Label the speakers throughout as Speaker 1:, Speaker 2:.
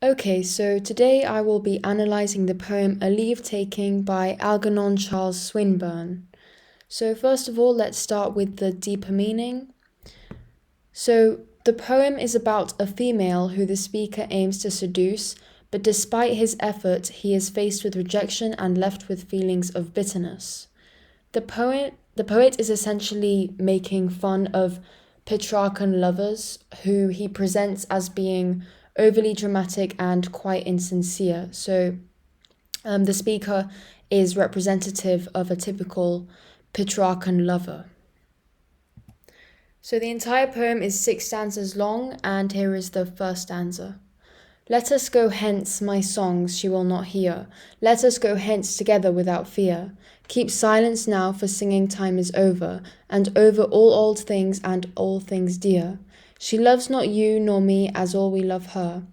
Speaker 1: Okay, so today I will be analysing the poem A Leave Taking by Algernon Charles Swinburne. So, first of all, let's start with the deeper meaning. So, the poem is about a female who the speaker aims to seduce, but despite his effort, he is faced with rejection and left with feelings of bitterness. The poet is essentially making fun of Petrarchan lovers, who he presents as being overly dramatic and quite insincere. So, the speaker is representative of a typical Petrarchan lover. So, the entire poem is 6 stanzas long, and here is the first stanza. Let us go hence, my songs she will not hear. Let us go hence together without fear. Keep silence now, for singing time is over, and over all old things and all things dear. She loves not you nor me as all we love her.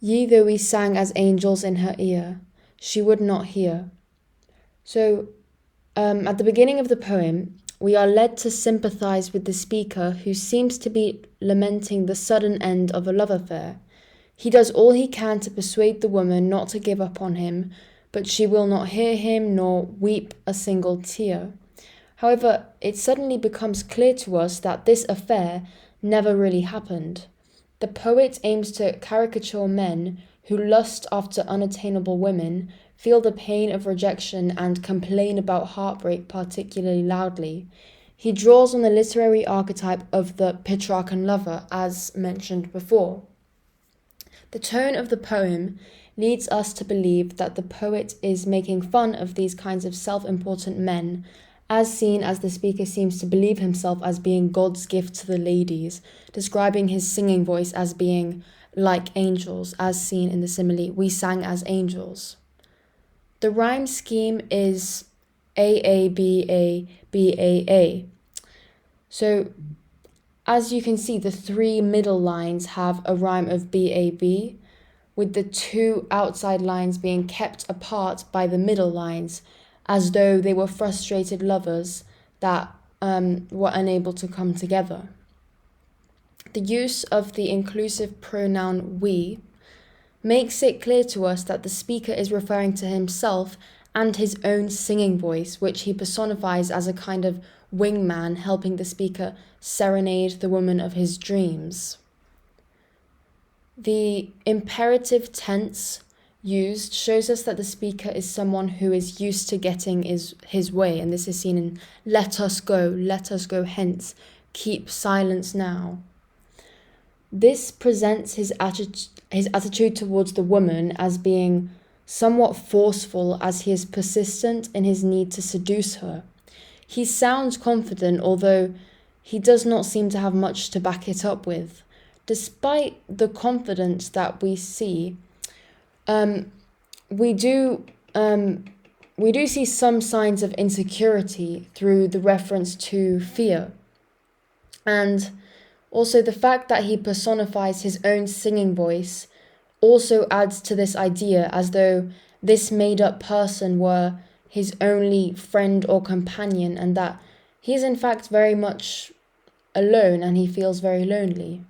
Speaker 1: Ye though we sang as angels in her ear, she would not hear. So, at the beginning of the poem, we are led to sympathize with the speaker who seems to be lamenting the sudden end of a love affair. He does all he can to persuade the woman not to give up on him, but she will not hear him nor weep a single tear. However, it suddenly becomes clear to us that this affair never really happened. The poet aims to caricature men who lust after unattainable women, feel the pain of rejection, and complain about heartbreak particularly loudly. He draws on the literary archetype of the Petrarchan lover, as mentioned before. The tone of the poem leads us to believe that the poet is making fun of these kinds of self-important men, as seen as the speaker seems to believe himself as being God's gift to the ladies, describing his singing voice as being like angels, as seen in the simile, we sang as angels. The rhyme scheme is A-A-B-A-B-A-A. So, as you can see, the 3 middle lines have a rhyme of B-A-B, with the 2 outside lines being kept apart by the middle lines, as though they were frustrated lovers that were unable to come together. The use of the inclusive pronoun we makes it clear to us that the speaker is referring to himself and his own singing voice, which he personifies as a kind of wingman helping the speaker serenade the woman of his dreams. The imperative tense used shows us that the speaker is someone who is used to getting his way, and this is seen in let us go hence, keep silence now. This presents his attitude towards the woman as being somewhat forceful, as he is persistent in his need to seduce her. He sounds confident, although he does not seem to have much to back it up with. Despite the confidence that we see, we do see some signs of insecurity through the reference to fear. And also the fact that he personifies his own singing voice also adds to this idea, as though this made-up person were his only friend or companion, and that he is in fact very much alone and he feels very lonely.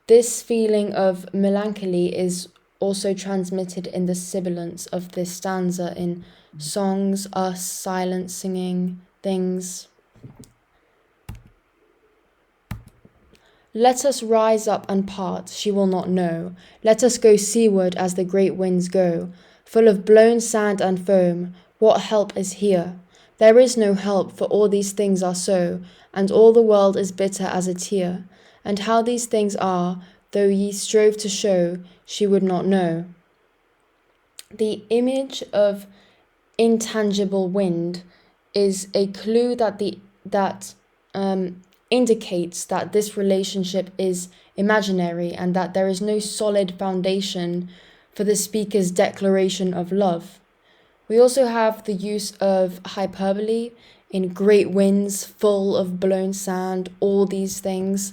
Speaker 1: This feeling of melancholy is also transmitted in the sibilants of this stanza in songs, us, silence, singing, things. Let us rise up and part, she will not know. Let us go seaward as the great winds go, full of blown sand and foam. What help is here? There is no help, for all these things are so, and all the world is bitter as a tear. And how these things are, though ye strove to show, she would not know. The image of intangible wind is a clue that indicates that this relationship is imaginary and that there is no solid foundation for the speaker's declaration of love. We also have the use of hyperbole in great winds, full of blown sand, all these things,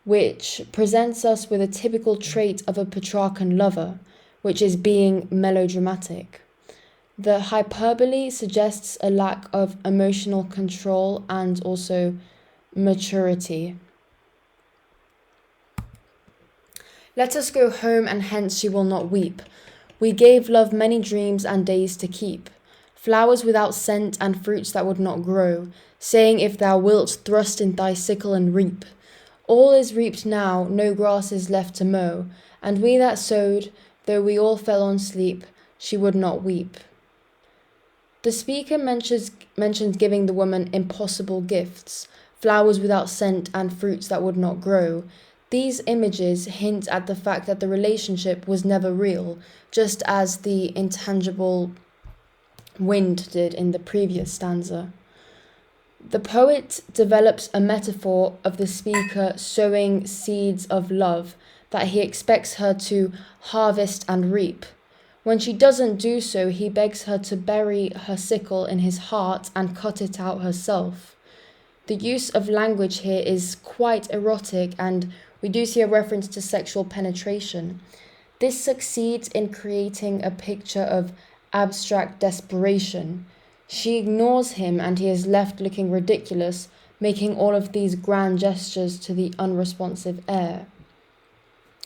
Speaker 1: which presents us with a typical trait of a Petrarchan lover, which is being melodramatic. The hyperbole suggests a lack of emotional control and also maturity. Let us go home, and hence she will not weep. We gave love many dreams and days to keep, flowers without scent and fruits that would not grow, saying, if thou wilt, thrust in thy sickle and reap. All is reaped now, no grass is left to mow, and we that sowed, though we all fell on sleep, she would not weep. The speaker mentions giving the woman impossible gifts, flowers without scent and fruits that would not grow. These images hint at the fact that the relationship was never real, just as the intangible wind did in the previous stanza. The poet develops a metaphor of the speaker sowing seeds of love that he expects her to harvest and reap. When she doesn't do so, he begs her to bury her sickle in his heart and cut it out herself. The use of language here is quite erotic, and we do see a reference to sexual penetration. This succeeds in creating a picture of abstract desperation. She ignores him, and he is left looking ridiculous, making all of these grand gestures to the unresponsive air.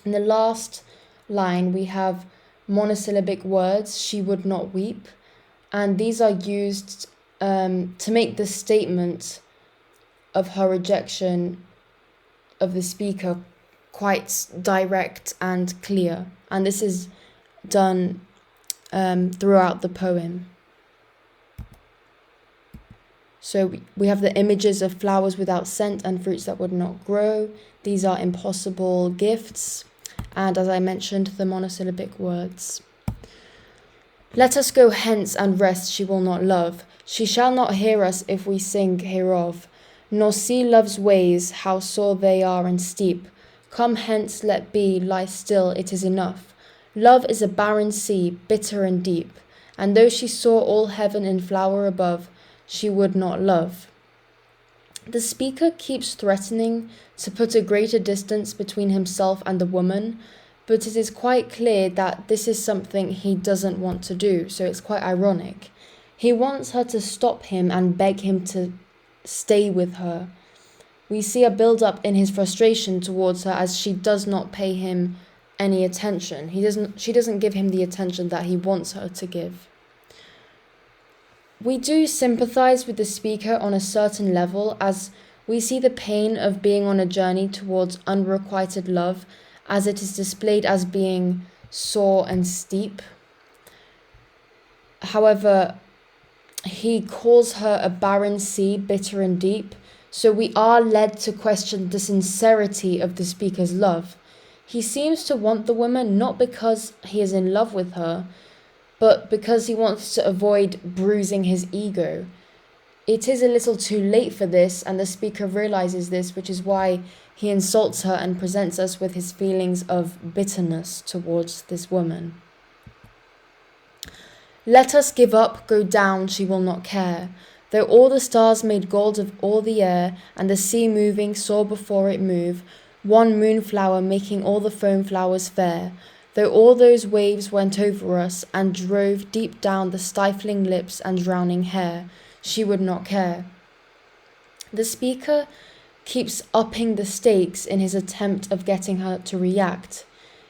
Speaker 1: In the last line, we have monosyllabic words, she would not weep, and these are used to make the statement of her rejection of the speaker quite direct and clear, and this is done throughout the poem. So we have the images of flowers without scent and fruits that would not grow. These are impossible gifts, and as I mentioned, the monosyllabic words. Let us go hence and rest, she will not love. She shall not hear us if we sing hereof, nor see love's ways, how sore they are and steep. Come hence, let be, lie still, it is enough. Love is a barren sea, bitter and deep, and though she saw all heaven in flower above, she would not love. The speaker keeps threatening to put a greater distance between himself and the woman, but it is quite clear that this is something he doesn't want to do, so it's quite ironic. He wants her to stop him and beg him to stay with her. We see a build-up in his frustration towards her as she does not pay him any attention. She doesn't give him the attention that he wants her to give. We do sympathize with the speaker on a certain level, as we see the pain of being on a journey towards unrequited love, as it is displayed as being sore and steep. However, he calls her a barren sea, bitter and deep, so we are led to question the sincerity of the speaker's love. He seems to want the woman not because he is in love with her, but because he wants to avoid bruising his ego. It is a little too late for this, and the speaker realizes this, which is why he insults her and presents us with his feelings of bitterness towards this woman. Let us give up, go down, she will not care. Though all the stars made gold of all the air, and the sea moving saw before it move, one moonflower making all the foam flowers fair, though all those waves went over us and drove deep down the stifling lips and drowning hair, she would not care. The speaker keeps upping the stakes in his attempt of getting her to react.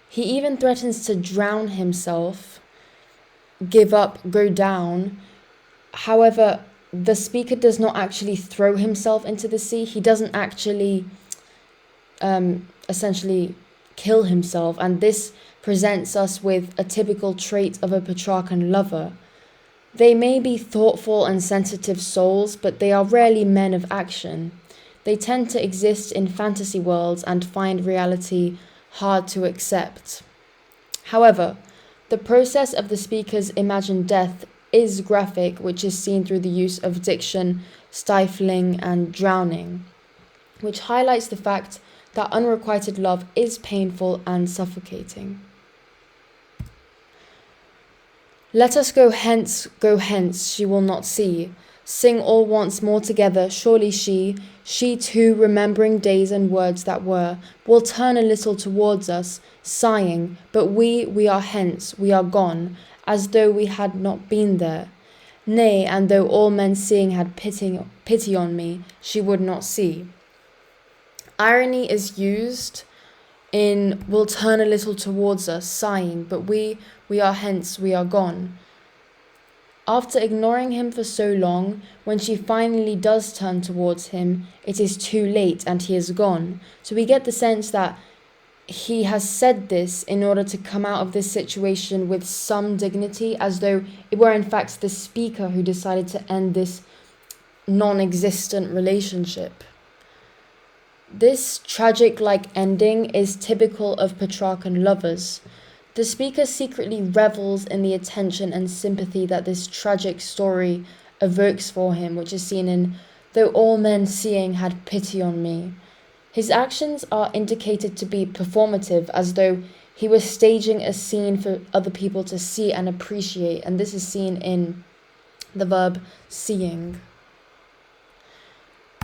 Speaker 1: He even threatens to drown himself, give up, go down. However, the speaker does not actually throw himself into the sea. He doesn't actually essentially kill himself, and this presents us with a typical trait of a Petrarchan lover. They may be thoughtful and sensitive souls, but they are rarely men of action. They tend to exist in fantasy worlds and find reality hard to accept. However, the process of the speaker's imagined death is graphic, which is seen through the use of diction, stifling, and drowning, which highlights the fact that unrequited love is painful and suffocating. Let us go hence, she will not see. Sing all once more together, surely she too, remembering days and words that were, will turn a little towards us, sighing, but we are hence, we are gone, as though we had not been there. Nay, and though all men seeing had pity on me, she would not see. Irony is used in will turn a little towards us, sighing, but we are hence, we are gone. After ignoring him for so long, when she finally does turn towards him, it is too late and he is gone. So we get the sense that he has said this in order to come out of this situation with some dignity, as though it were in fact the speaker who decided to end this non-existent relationship. This tragic-like ending is typical of Petrarchan lovers. The speaker secretly revels in the attention and sympathy that this tragic story evokes for him, which is seen in "Though all men seeing had pity on me." His actions are indicated to be performative, as though he was staging a scene for other people to see and appreciate, and this is seen in the verb seeing.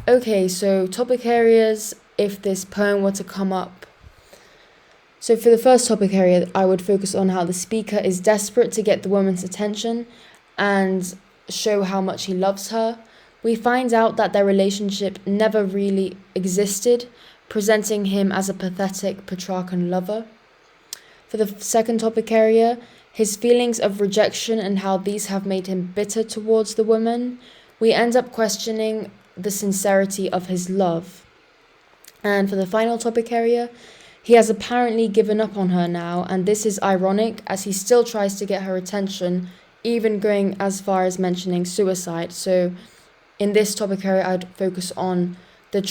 Speaker 1: Okay, so topic areas if this poem were to come up. So for the first topic area, I would focus on how the speaker is desperate to get the woman's attention and show how much he loves her. We find out that their relationship never really existed, presenting him as a pathetic Petrarchan lover. For the second topic area, his feelings of rejection and how these have made him bitter towards the woman, we end up questioning the sincerity of his love. And for the final topic area, he has apparently given up on her now, and this is ironic as he still tries to get her attention, even going as far as mentioning suicide. So in this topic area, I'd focus on the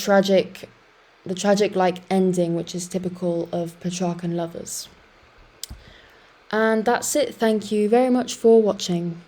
Speaker 1: tragic-like ending, which is typical of Petrarchan lovers. And that's it. Thank you very much for watching.